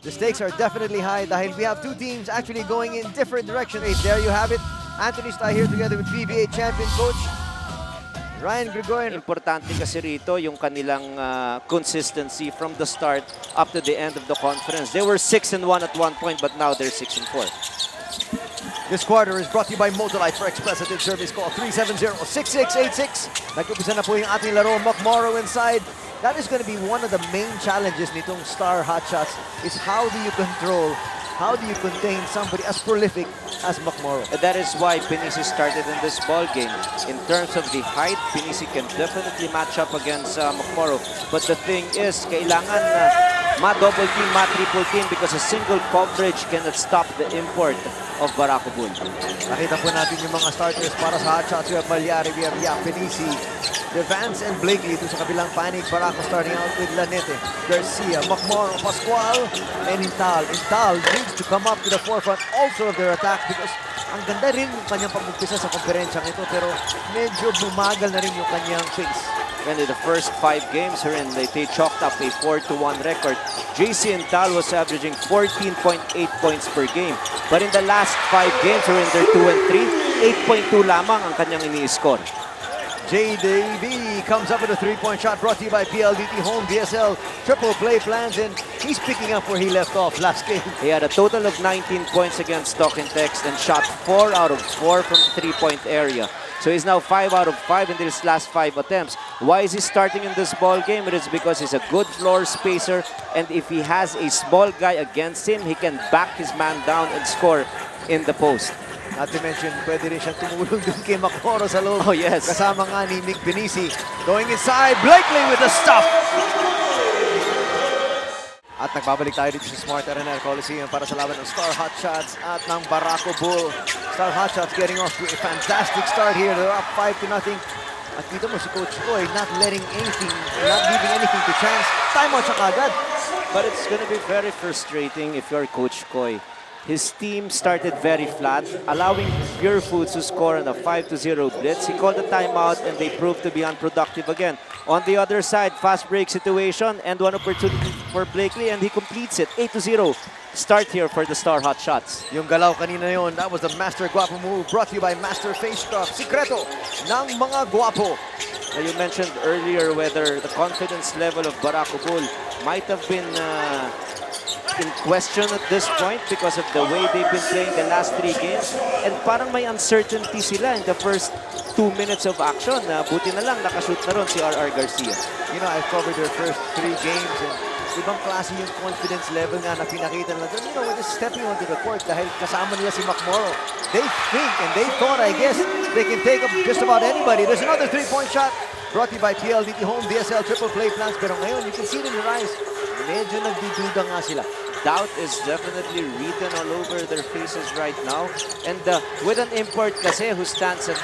The stakes are definitely high dahil we have two teams actually going in different directions. Hey, there you have it. Anthony Sty here together with PBA champion coach Ryan Gregorian. Importante kasi rito yung kanilang consistency from the start up to the end of the conference. They were 6-1 at one point, but now they're 6-4. This quarter is brought to you by Motolite for expressive service. Call 370-6686. Nag-umpisa na po yung ating laro. Macmoro inside. That is going to be one of the main challenges nitong Star Hotshots is how do you control, how do you contain somebody as prolific as Macmoro? That is why Pinisi started in this ball game. In terms of the height, Pinisi can definitely match up against Macmoro. But the thing is, kailangan ma-double team, ma-triple team because a single coverage cannot stop the import of Barako Bull. Nakita po natin yung mga starters para sa Hotshots. We have Malyari, we have Pinisi, Vance and Blakely. Ito sa kabilang panig, Barako starting out with Lanete, Garcia, Macmoro, Pascual, and Intal. Intal needs to come up to the forefront also of their attack because ang ganda rin yung kanyang pag-umpisa sa komperensyang ito pero medyo bumagal na rin yung kanyang pace. And in the first 5 games herein, they chalked up a 4-1 record. JC Intal was averaging 14.8 points per game. But in the last 5 games herein, they're 2-3, 8.2 lamang ang kanyang ini-score. JDB comes up with a three-point shot brought to you by PLDT Home DSL triple play plans, and he's picking up where he left off last game. He had a total of 19 points against Stock and Text and shot 4 out of 4 from the three-point area. So he's now 5 out of 5 in his last 5 attempts. Why is he starting in this ball game? It is because he's a good floor spacer, and if he has a small guy against him, he can back his man down and score in the post. Not to mention, pwede rin siyang tumulong dun kay Macmoro sa loob. Oh, yes. Kasama nga ni Nick Pinisi. Going inside, Blakely with the stuff! At nagbabalik tayo dito sa Smart Araneta Coliseum para sa laban ng Star Hotshots at ng Barako Bull. Star Hotshots getting off to a fantastic start here. They're up 5-0. At dito mo si Coach Koy not letting anything, not leaving anything to chance. Timeout siya kagad. But it's going to be very frustrating if you're Coach Koy. His team started very flat, allowing Pure Foods to score on a 5-0 blitz. He called a timeout and they proved to be unproductive again. On the other side, fast break situation and one opportunity for Blakely and he completes it. 8-0 start here for the Star Hotshots. Yung galaw kanina yon, that was the Master Guapo move brought to you by Master Face Scrub. Sikreto ng mga guwapo. Now you mentioned earlier whether the confidence level of Barako Bull might have been in question at this point because of the way they've been playing the last 3 games. And parang may uncertainty sila in the first 2 minutes of action. Buti na lang nakashoot na ron si RR Garcia. You know, I've covered their first 3 games and ibang klase yung confidence level nga na pinakita nila. You know, when they're stepping onto the court dahil kasama nila si Macmoro, they think and they thought, I guess, they can take up just about anybody. There's another 3-point shot brought to you by PLDT Home DSL triple play plans. Pero ngayon, you can see it in their eyes. Medyo nagdududa nga sila. Doubt is definitely written all over their faces right now. And with an import kasi who stands at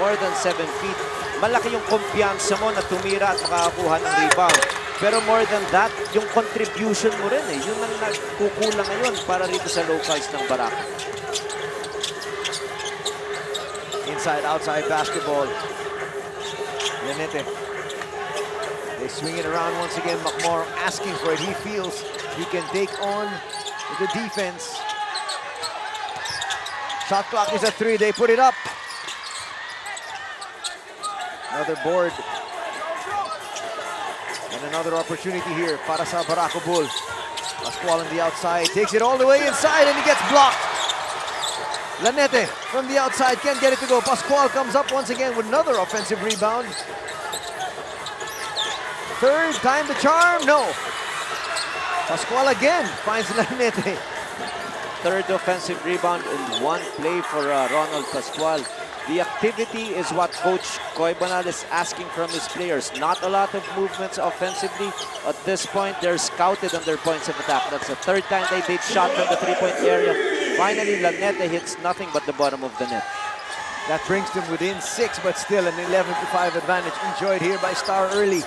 more than 7 feet, malaki yung kumpiyansa mo na tumira at makakuha ng rebound. Pero more than that, yung contribution mo rin yun ang nagkukulang ngayon para rito sa locals ng Barako. Inside, outside basketball. Lanete. They swing it around once again. Macmoro asking for it. He feels he can take on the defense. Shot clock is at 3. They put it up. Another board. And another opportunity here para sa Barako Bull. Pascual on the outside. Takes it all the way inside and he gets blocked. Lanete from the outside can't get it to go. Pascual comes up once again with another offensive rebound. Third time the charm? No. Pascual again finds Lanete. Third offensive rebound in 1 play for Ronald Pascual. The activity is what Coach Koy Banal is asking from his players. Not a lot of movements offensively. At this point, they're scouted on their points of attack. That's the 3rd time they've shot from the 3-point area. Finally, Lanete hits nothing but the bottom of the net. That brings them within 6, but still an 11-5 advantage enjoyed here by Star early.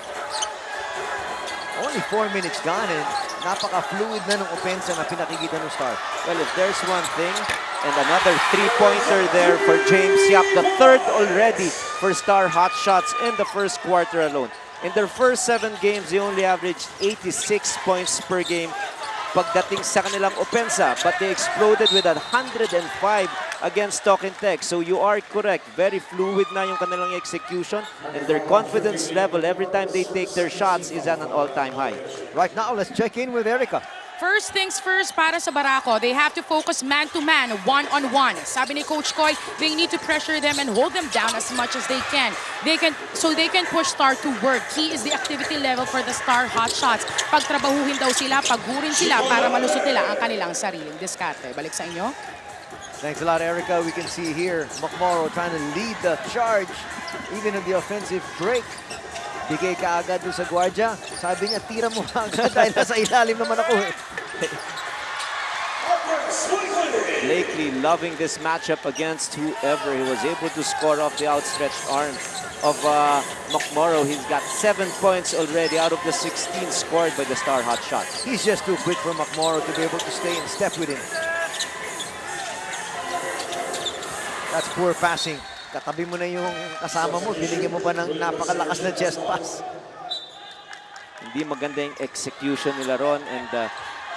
Only 4 minutes gone and napaka-fluid na ng opensa na pinakikita ng Star. Well, if there's one thing, and another 3-pointer there for James Yap, the 3rd already for Star Hotshots in the first quarter alone. In their first 7 games, they only averaged 86 points per game. pagdating sa kanilang opensa. But they exploded with 105 against Talking Tech. So you are correct. Very fluid na yung kanilang execution. And their confidence level every time they take their shots is at an all-time high. Right now, let's check in with Erica. First things first para sa Barako, they have to focus man-to-man, one-on-one. Sabi ni Coach Koy, they need to pressure them and hold them down as much as they can. So they can push Star to work. Key is the activity level for the Star Hotshots. Pagtrabahuhin daw sila, paggurin sila para malusot nila ang kanilang sariling diskarte. Balik sa inyo. Thanks a lot, Erica. We can see here, Macmoro trying to lead the charge, even in the offensive break. Bigay ka agad doon sa gwardiya. Sabi niya, tira mo agad dahil nasa ilalim naman ako eh. Blakely loving this matchup against whoever. He was able to score off the outstretched arm of Macmoro. He's got 7 points already out of the 16 scored by the Star Hotshots. He's just too quick for Macmoro to be able to stay in step with him. That's poor passing. Katabi mo na yung kasama mo, binigyan mo pa ng napakalakas na chest pass. Hindi maganda yung execution nila ron, and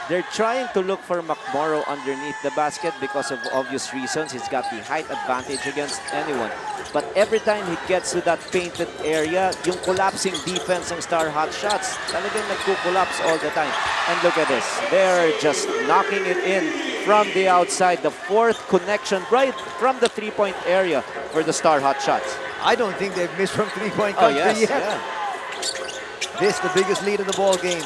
they're trying to look for Macmoro underneath the basket because of obvious reasons. He's got the height advantage against anyone. But every time he gets to that painted area, yung collapsing defense ng Star Hotshots, talagang nagko-collapse all the time. And look at this. They're just knocking it in from the outside. The fourth connection right from the three-point area for the Star Hotshots. I don't think they've missed from three-point country yet. Yeah. This the biggest lead of the ball game.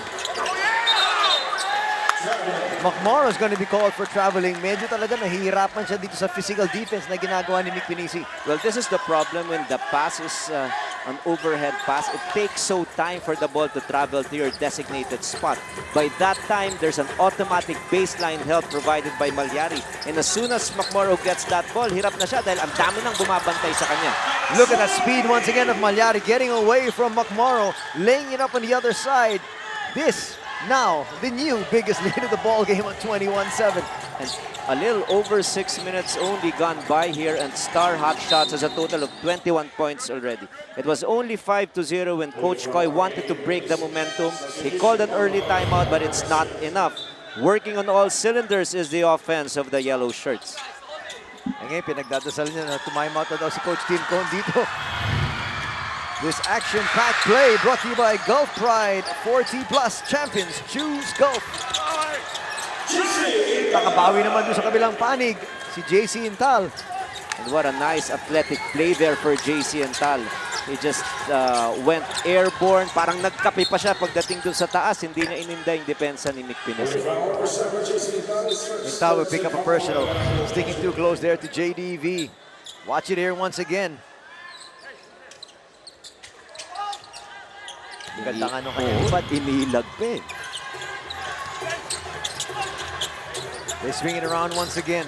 Macmoro is going to be called for traveling. Medyo talaga nahihirapan siya dito sa physical defense na ginagawa ni Mick Pinisi. Well, this is the problem when the pass is an overhead pass. It takes so time for the ball to travel to your designated spot. By that time, there's an automatic baseline help provided by Malyari. And as soon as Macmoro gets that ball, hirap na siya dahil ang dami nang bumabantay sa kanya. Look at that speed once again of Malyari getting away from Macmoro, laying it up on the other side. This now the new biggest lead of the ball game at 21-7. And a little over 6 minutes only gone by here, and Star Hotshots has a total of 21 points already. It was only 5-0 when Coach Koy wanted to break the momentum. He called an early timeout, but it's not enough. Working on all cylinders is the offense of the yellow shirts. Ngayon, pinagdadasal niya na tumimeout na daw si Coach Tim Cone dito. This action-packed play brought to you by Gulf Pride. 40+ champions choose Gulf. Nakabawi naman doon sa kabilang panig si JC Intal. And what a nice athletic play there for JC Intal. He just went airborne. Parang nagkape pa siya pagdating doon sa taas. Hindi niya ininda yung depensa ni Mick Pinisi. Intal will pick up a personal. Sticking too close there to JDV. Watch it here once again. Ganda nga nung kanyang ba't inilag pa eh? They swing it around once again.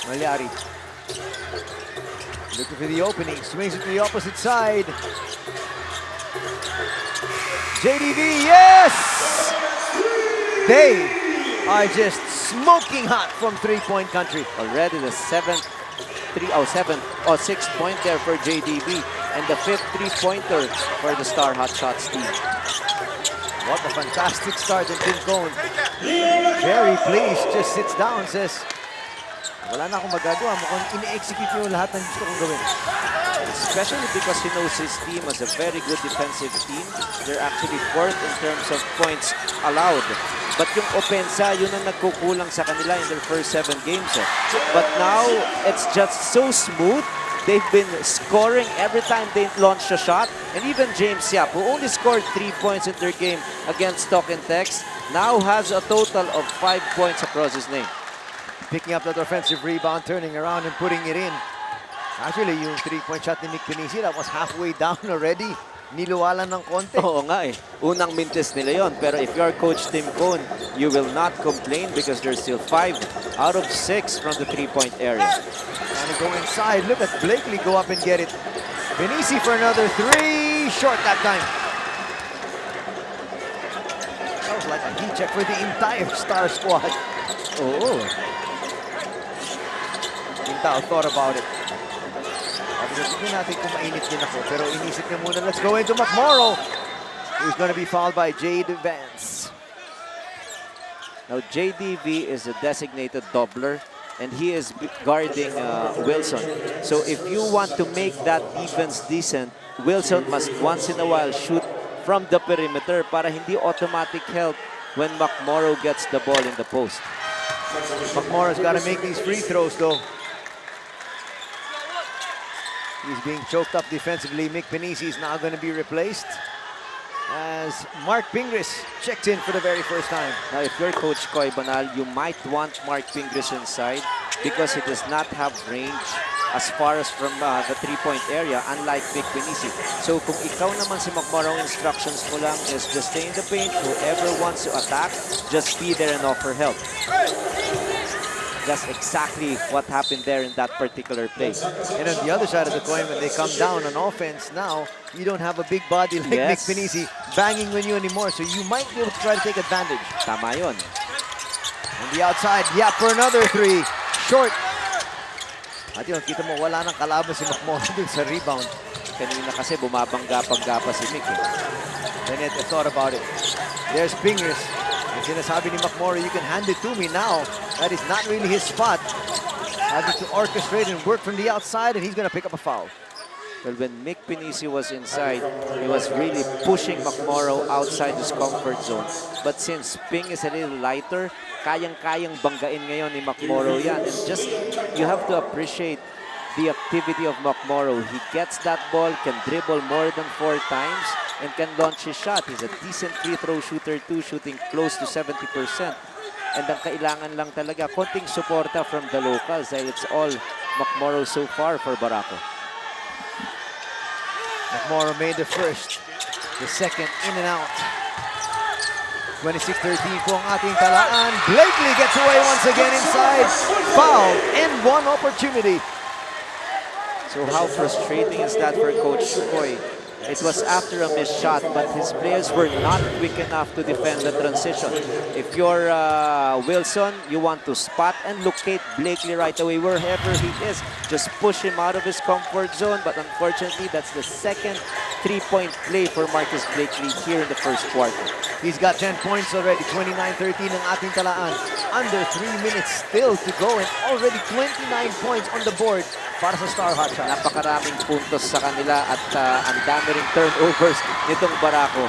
Malyari. Looking for the opening. Swings it to the opposite side. JDV, yes! They are just smoking hot from three-point country. Already the 6th point there for JDV. And the 5th three-pointer for the Star Hotshots team. What a fantastic start in Tim Cone. Very pleased, just sits down, says, wala na akong magagawa. Mukhang ine-execute yung lahat ng gusto kong gawin. Especially because he knows his team as a very good defensive team. They're actually 4th in terms of points allowed. But yung opensa, yun ang nagkukulang sa kanila in their first 7 games. But now, it's just so smooth. They've been scoring every time they launch a shot. And even James Yap, who only scored 3 points in their game against Talking Tex, now has a total of 5 points across his name. Picking up that offensive rebound, turning around and putting it in. Actually, yung 3-point shot ni Mick Pinisi, that was halfway down already. Niluwalan ng konti. Oo nga eh. Unang mintis nila yon. Pero if you're Coach Tim Cone, you will not complain because there's still 5 out of 6 from the 3-point area. Trying to go inside. Look at Blakely go up and get it. Pinisi for another 3. Short that time. That was like a heat check for the entire Star squad. Oo. Intal thought about it. Sabi natin kung mainit din ako, pero inisip niya muna, let's go into Macmoro, who's going to be fouled by Jade Vance. Now, JDV is a designated doubler, and he is guarding Wilson. So if you want to make that defense decent, Wilson must once in a while shoot from the perimeter para hindi automatic help when McMorrow gets the ball in the post. McMorrow's got to make these free throws, though. He's being choked up defensively. Mick Penisi is now going to be replaced as Mark Pingris checked in for the very first time. Now, if you're Coach Koy Banal, you might want Mark Pingris inside because he does not have range as far as from the three-point area, unlike Mick Penisi. So kung ikaw naman si McMorrow, instructions mo lang is just stay in the paint. Whoever wants to attack, just be there and offer help. That's exactly what happened there in that particular play. And on the other side of the coin, when they come down on offense, now you don't have a big body like Mick Penisi banging on you anymore, so you might be able to try to take advantage. Tama yun. On the outside, yeah, for another three. Short. At yun, kita mo, wala nang kalaban si McMorrow dun sa rebound. Kanina kasi bumabangga-pangga pa si Mick. Bennett thought about it. There's Pingris. And sinasabi ni McMorrow, you can hand it to me now. That is not really his spot. Having to orchestrate and work from the outside, and he's going to pick up a foul. Well, when Mick Penisi was inside, he was really pushing McMorrow outside his comfort zone. But since Ping is a little lighter, kayang-kayang banggain ngayon ni McMorrow yan. And just, you have to appreciate the activity of McMorrow. He gets that ball, can dribble more than 4 times, and can launch his shot. He's a decent free throw shooter too, shooting close to 70%. And ang kailangan lang talaga, konting suporta from the locals dahil it's all McMorrow so far for Barako. McMorrow made the first, the second in and out. 26-13 po ang ating talaan. Blakely gets away once again inside. Foul and one opportunity. So how frustrating is that for Coach Koy? It was after a missed shot, but his players were not quick enough to defend the transition. If you're Wilson, you want to spot and locate Blakely right away wherever he is. Just push him out of his comfort zone, but unfortunately, that's the second three-point play for Marcus Blakely here in the first quarter. He's got 10 points already, 29-13 ang ating talaan. Under 3 minutes still to go and already 29 points on the board para sa Star Hotshots. Napakaraming puntos sa kanila at ang dami ring turnovers nitong Barako.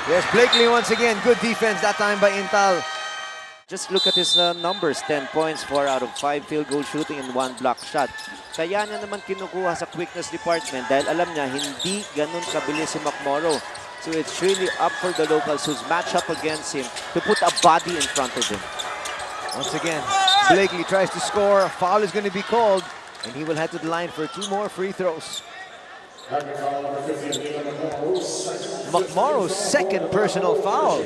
There's Blakely once again. Good defense that time by Intal. Just look at his numbers. 10 points, 4 out of 5 field goal shooting and 1 block shot. Kaya niya naman kinukuha sa quickness department dahil alam niya hindi ganun kabilis si McMorrow. So it's really up for the locals who's match up against him to put a body in front of him. Once again, Blakely tries to score. A foul is going to be called, and he will head to the line for 2 more free throws. McMorrow's second personal foul.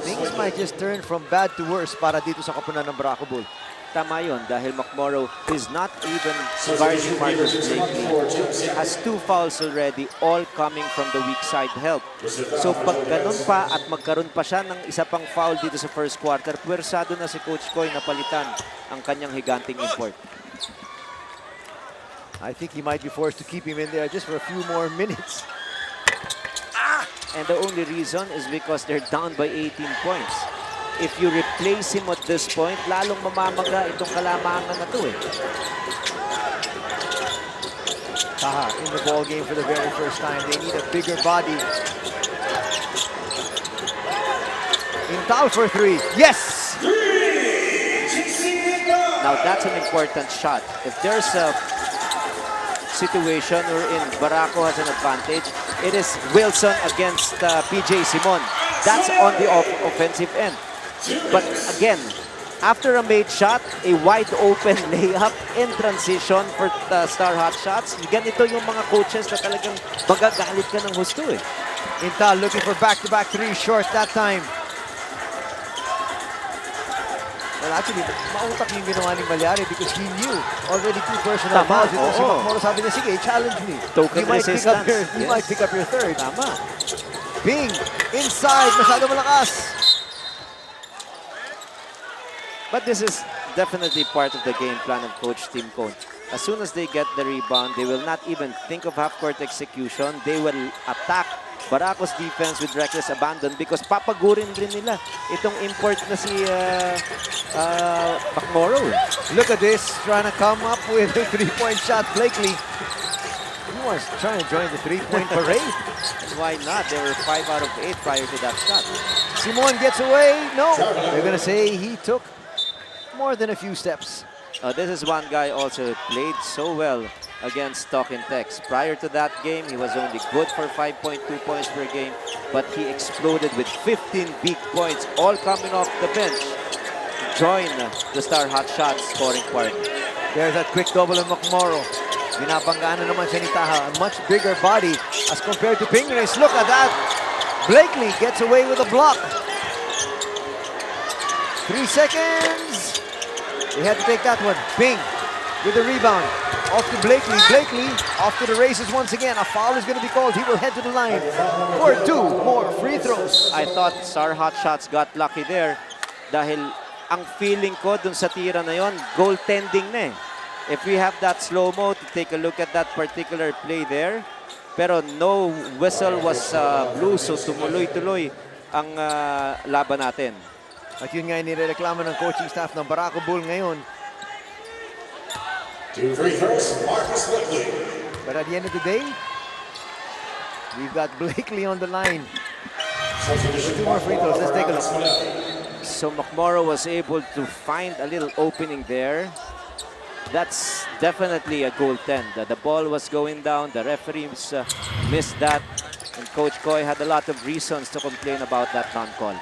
Things might just turn from bad to worse para dito sa kapunan ng Barako Bull. Tama yun dahil McMorrow is not even guarding Marcus Blakely. Has 2 fouls already, all coming from the weak side help. So pag ganun pa at magkaroon pa siya ng isa pang foul dito sa first quarter, puwersado na si Coach Koy na palitan ang kanyang higanting import. I think he might be forced to keep him in there just for a few more minutes. And the only reason is because they're down by 18 points. If you replace him at this point, lalong mamamaga itong kalamangan na to eh. Taha in the ball game for the very first time. They need a bigger body. Intal for 3. Yes! Now that's an important shot. If there's a situation wherein Barako has an advantage, it is Wilson against PJ Simon. That's on the offensive end. But again, after a made shot, a wide open layup in transition for Star Hotshots, ganito yung mga coaches na talagang magagalit ka ng husto eh. Intal looking for back-to-back 3 short that time. Well, actually, mautak yung ginawa ni Malyari because he knew already 2 personal fouls. Ito si McMorrow sabi niya, sige, challenge me. Token resistance. You might pick up your third. Tama. Bing, inside, masyado malakas. But this is definitely part of the game plan of Coach Tim Cone. As soon as they get the rebound, they will not even think of half-court execution. They will attack Barako's defense with reckless abandon because papagurin rin nila itong import na si Macmorrow. Look at this, trying to come up with a three-point shot. Blakely, he was trying to join the three-point parade. Why not? They were 5 out of 8 prior to that shot. Simon gets away. No, they're going to say he took more than a few steps. This is one guy also who played so well against Talking Tex. Prior to that game, he was only good for 5.2 points per game, but he exploded with 15 big points, all coming off the bench. Join the Star Hotshots scoring party. There's that quick double of Macmorrow. Binabanggaan na naman siya ni Taha. A much bigger body as compared to Pingris. Look at that. Blakely gets away with a block. 3 seconds. They had to take that one. Ping with the rebound. Off to Blakely. Blakely off to the races once again. A foul is going to be called. He will head to the line for 2 more free throws. I thought Star Hotshots got lucky there dahil ang feeling ko dun sa tira na yon, goaltending na eh. If we have that slow-mo to take a look at that particular play there, pero no whistle was blue, so tumuloy-tuloy ang laban natin. At yun nga nirereklamo ng coaching staff ng Barako Bull ngayon. 2 free throws, Marcus Blakely. But at the end of the day, we've got Blakely on the line. 2 more free throws. Let's take a look. So Macmorrow was able to find a little opening there. That's definitely a goaltend. The ball was going down. The referees missed that. And Coach Koy had a lot of reasons to complain about that non-call.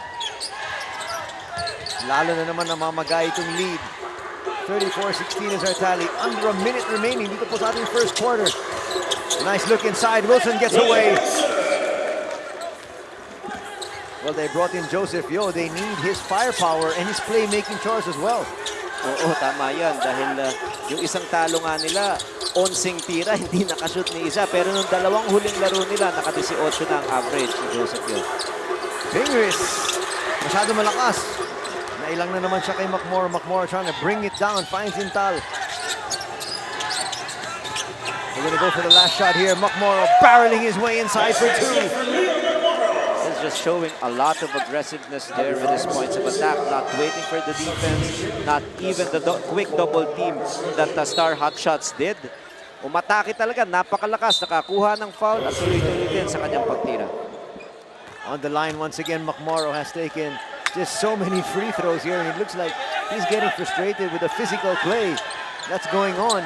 Lalo na naman namamagay itong lead. 34-16 is our tally. Under a minute remaining dito po sa ating first quarter. Nice look inside. Wilson gets away. Well, they brought in Joseph Yo. They need his firepower and his playmaking chores as well. Oo, tama yan. Dahil yung isang talo nga nila, 11 tira, hindi nakashoot ni isa. Pero nung dalawang huling laro nila, naka-18 na ang average ni Joseph Yo. Pingris, masyado malakas. Nailang na naman siya kay Macmorrow. Macmorrow trying to bring it down. Finds Intal. We're going to go for the last shot here. Macmorrow barreling his way inside for 2. Just showing a lot of aggressiveness there with his points of attack, not waiting for the defense, not even the quick double team that the Star Hotshots did. Umatake talaga, napakalakas, nakakuha ng foul at tuloy-tuloy din sa kanyang pagtira. On the line once again, Macmorrow has taken just so many free throws here, and it looks like he's getting frustrated with the physical play that's going on.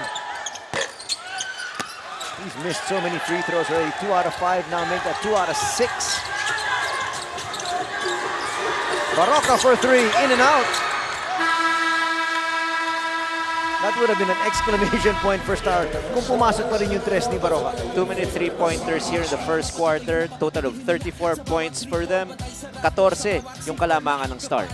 He's missed so many free throws already. 2 out of 5 now, make that 2 out of 6. Barako for 3, in and out. That would have been an exclamation point for Star kung pumasok pa rin yung 3 ni Barako. Too many three-pointers here in the first quarter. Total of 34 points for them. 14 yung kalamangan ng Star.